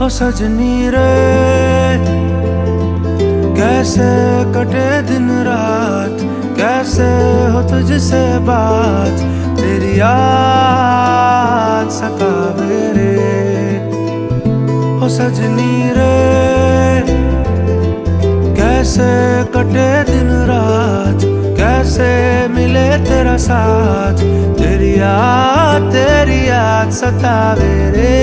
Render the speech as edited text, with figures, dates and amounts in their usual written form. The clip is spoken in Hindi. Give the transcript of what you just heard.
ओ सजनी रे, कैसे कटे दिन रात, कैसे हो तुझसे बात, तेरी याद सतावे रे। ओ सजनी रे, कैसे कटे दिन रात, कैसे मिले तेरा साथ, तेरी याद सतावे रे।